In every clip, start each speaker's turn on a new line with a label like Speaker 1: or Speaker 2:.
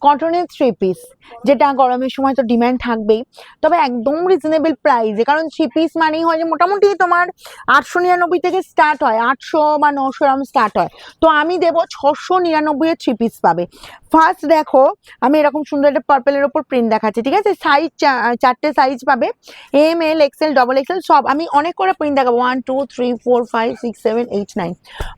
Speaker 1: কটনের 3 পিস, যেটা গরমের সময় তো ডিমান্ড থাকবেই, তবে একদম রিজনেবল প্রাইসে। কারণ 3 পিস মানেই হয় যে মোটামুটি তোমার 899 থেকে স্টার্ট হয়, 800 বা 900 এরকম স্টার্ট হয়। তো আমি দেবো 699 এর 3 পিস পাবে। ফার্স্ট দেখো, আমি এরকম সুন্দর একটা পার্পেলের ওপর প্রিন্ট দেখাচ্ছি, ঠিক আছে? সাইজ 4টে সাইজ পাবে, M L XL double XL সব। আমি অনেক করে প্রিন্ট দেখাবো, 1 2 3 4 5 6 7 8 9,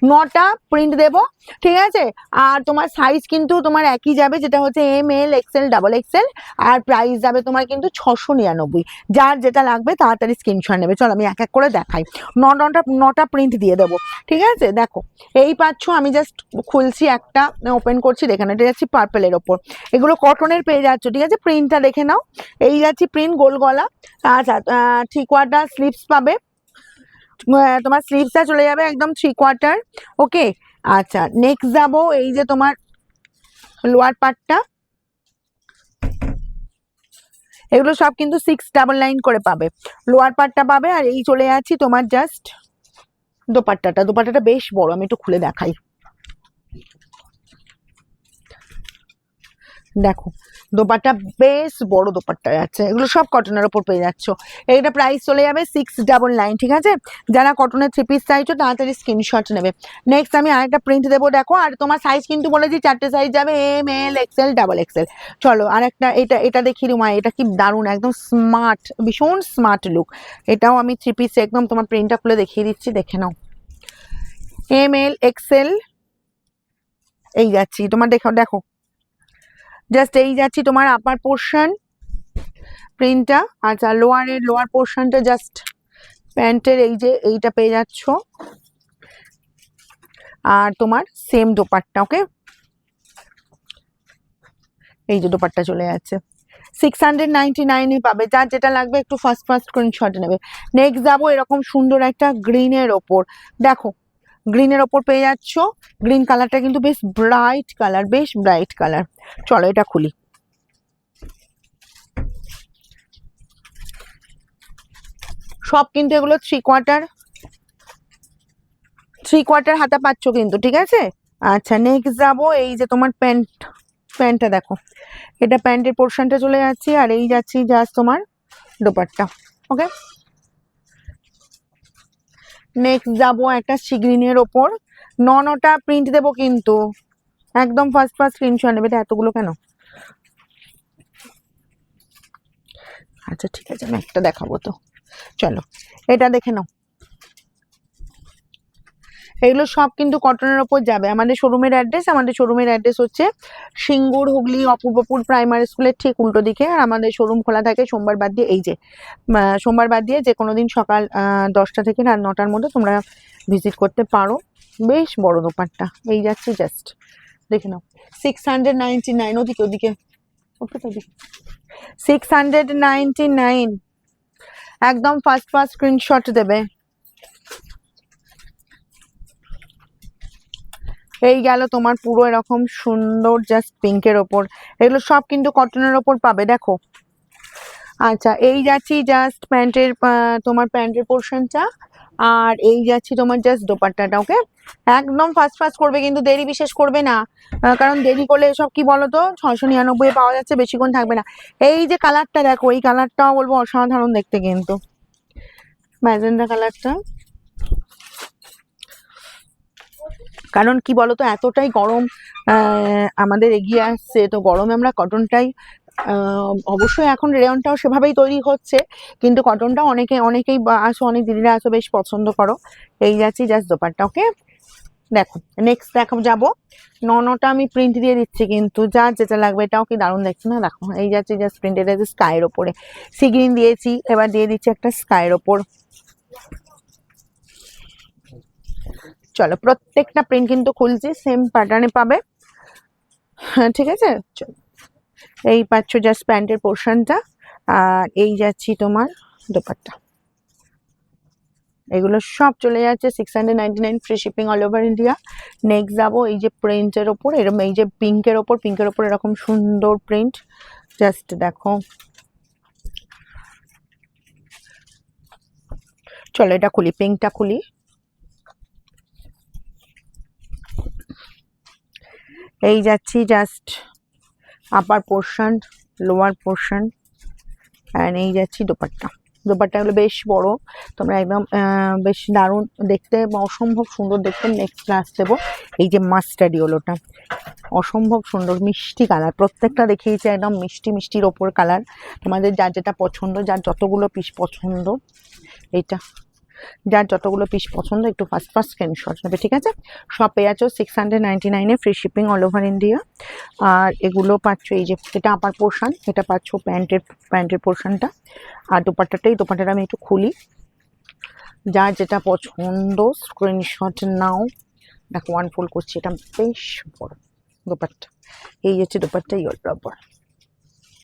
Speaker 1: 9টা প্রিন্ট দেবো, ঠিক আছে? আর তোমার সাইজ কিন্তু তোমার একই যাবে, যেটা হচ্ছে M L XL double XL. আর প্রাইস যাবে তোমার কিন্তু 699। যার যেটা লাগবে তাড়াতাড়ি স্ক্রিনশট নেবে। চলো আমি এক এক করে দেখাই। 9টা প্রিন্ট দিয়ে দেবো, ঠিক আছে? দেখো এই পাচ্ছ, আমি জাস্ট খুলছি, একটা ওপেন করছি, দেখে নাও, এটা যাচ্ছি পার্পেলের ওপর। এগুলো কটনের পেয়ে যাচ্ছ, ঠিক আছে? প্রিন্টটা দেখে নাও, এই যাচ্ছি প্রিন্ট, গোল গলা। আচ্ছা, 3/4 স্লিভস পাবে, তোমার স্লিভসটা চলে যাবে একদম 3/4, ওকে? আচ্ছা, নেক্সট যাবো, এই যে তোমার লোয়ার পার্টটা, এগুলো সব কিন্তু 699 করে পাবে, লোয়ার পার্টটা পাবে। আর এই চলে যাচ্ছি তোমার জাস্ট দোপাট্টাটা বেশ বড়, আমি একটু খুলে দেখাই, দেখো দোপাট্টা বেশ বড় দোপাট্টা যাচ্ছে। এগুলো সব কটনের ওপর পেয়ে যাচ্ছ। এইটা প্রাইস চলে যাবে 699, ঠিক আছে? যারা কটনের 3 পিস চাইছো তাড়াতাড়ি স্ক্রিনশট নেবে। নেক্সট আমি আরেকটা প্রিন্ট দেবো, দেখো। আর তোমার সাইজ কিন্তু বলেছি 4টে সাইজ যাবে, M L XL double XL. চলো আরেকটা, এটা দেখি রুমা, এটা কি দারুণ, একদম স্মার্ট, ভীষণ স্মার্ট লুক। এটাও আমি 3 পিস একদম, তোমার প্রিন্টটা খুলে দেখিয়ে দিচ্ছি, দেখে নাও। এম এল এক্সেল এই যাচ্ছি তোমার, দেখো দেখো জাস্ট এই যাচ্ছি তোমার আপার পোর্শন প্রিন্টটা। আচ্ছা, লোয়ার পোর্শনটা জাস্ট প্যান্টের এই যে এইটা পেয়ে যাচ্ছ। আর তোমার সেম দোপাট্টা, ওকে? এই যে দোপাট্টা চলে যাচ্ছে, 699 পাবে। যার যেটা লাগবে একটু ফার্স্ট স্ক্রিনশট নেবে। নেক্সট যাবো, এরকম সুন্দর একটা গ্রিনের ওপর, দেখো গ্রিনের ওপর পেয়ে যাচ্ছ। গ্রিন কালারটা কিন্তু বেশ ব্রাইট কালার, বেশ ব্রাইট কালার। চলো এটা খুলি, সব কিন্তু এগুলো 3/4 হাতা পাচ্ছ কিন্তু, ঠিক আছে? আচ্ছা, নেক্সট যাবো, এই যে তোমার প্যান্টটা দেখো, এটা প্যান্টের পোর্শনটা চলে যাচ্ছি। আর এই যাচ্ছি জাস্ট তোমার দোপাট্টা, ওকে? নেক্সট যাবো একটা সিগ্রিনের ওপর, 9টা প্রিন্ট দেবো কিন্তু, একদম ফার্স্ট স্ক্রিনশট নেবে। এটা এতগুলো কেন? আচ্ছা ঠিক আছে, আমি একটা দেখাবো তো, চলো এটা দেখে নাও। এগুলো সব কিন্তু কটনের ওপর যাবে। আমাদের শোরুমের অ্যাড্রেস হচ্ছে সিঙ্গুর, হুগলি, অপূর্বপুর প্রাইমারি স্কুলের ঠিক উল্টো দিকে। আর আমাদের শোরুম খোলা থাকে সোমবার বাদ দিয়ে, এই যে সোমবার বাদ দিয়ে যে কোনো দিন সকাল 10টা থেকে রাত 9টার মধ্যে তোমরা ভিজিট করতে পারো। বেশ বড় দোপাট্টা, এই যাচ্ছি জাস্ট দেখে নাও, 699। ওদিকে ওদিকে ওকে, তো ওদিকে 699, একদম ফার্স্ট স্ক্রিনশট দেবে। এই গেল তোমার পুরো এরকম সুন্দর জাস্ট পিঙ্কের ওপর। এগুলো সব কিন্তু কটনের ওপর পাবে, দেখো। আচ্ছা, এই যাচ্ছি জাস্ট তোমার প্যান্টের পোর্শনটা। আর এই যাচ্ছি তোমার জাস্ট দোপাট্টাটা, ওকে? একদম ফাস্ট করবে কিন্তু, দেরি বিশেষ করবে না। কারণ দেরি করলে এসব কি বলতো 699 পাওয়া যাচ্ছে, বেশিক্ষণ থাকবে না। এই যে কালারটা দেখো, এই কালারটাও বলবো অসাধারণ দেখতে কিন্তু, ম্যাজেন্ডা কালারটা। কারণ কি বলতো, এতটাই গরম আমাদের এগিয়ে আসছে, তো গরমে আমরা কটনটাই, অবশ্যই এখন রেয়নটাও সেভাবেই তৈরি হচ্ছে, কিন্তু কটনটা অনেকেই আসো, অনেক দিদিরা আসো বেশ পছন্দ করো। এই যাচ্ছি জাস্ট দোপাট্টা, ওকে? দেখো নেক্সট যাবো, 9টা আমি প্রিন্ট দিয়ে দিচ্ছি কিন্তু, যার যেটা লাগবে। এটাও কি দারুণ দেখছি না, দেখো এই যাচ্ছি জাস্ট প্রিন্ট, এটা যে স্কাইয়ের ওপরে সি গ্রিন দিয়েছি, এবার দিয়ে দিচ্ছি একটা স্কাইয়ের ওপর। চলো প্রত্যেকটা প্রিন্ট কিন্তু খুলছি, সেম প্যাটার্নে পাবে, হ্যাঁ ঠিক আছে? চলো, এই পাচ্ছ জাস্ট প্যান্টের পোর্শনটা। আর এই যাচ্ছি তোমার দোপাট্টা। এগুলো সব চলে যাচ্ছে 699, free shipping all over India. Next যাবো, এই যে প্রিন্টের ওপর এরকম, এই যে পিঙ্কের ওপর এরকম সুন্দর প্রিন্ট, জাস্ট দেখো। চলো এটা খুলি, পিঙ্কটা খুলি। এই যাচ্ছি just upper portion, lower portion, and এই যাচ্ছি দোপাট্টা। দোপাট্টাগুলো বেশ বড়, তোমরা একদম বেশ দারুণ দেখতে, অসম্ভব সুন্দর দেখতে। নেক্সট ক্লাস দেবো এই যে মাস্টার্ড ইয়েলোটা, অসম্ভব সুন্দর মিষ্টি কালার, প্রত্যেকটা দেখিয়েছি একদম মিষ্টি মিষ্টির ওপর কালার। তোমাদের যার যেটা পছন্দ, যার যতগুলো পিস পছন্দ, এইটা যার যতগুলো পিস পছন্দ একটু ফার্স্ট স্ক্রিনশট নেবে, ঠিক আছে? সব পেয়ে যাচ্ছ 699-এ, free shipping all over India. আর এগুলো পাচ্ছ, এই যে এটা আপার পোর্শন, এটা পাচ্ছ প্যান্টের পোর্শনটা। আর দোপাট্টাটা আমি একটু খুলি, যার যেটা পছন্দ স্ক্রিনশট নাও। দেখো ওয়ান ফোল্ড করছি, এটা বেশ বড় দোপাট্টা, এই হচ্ছে দোপাট্টা ইয়েলো রাবার।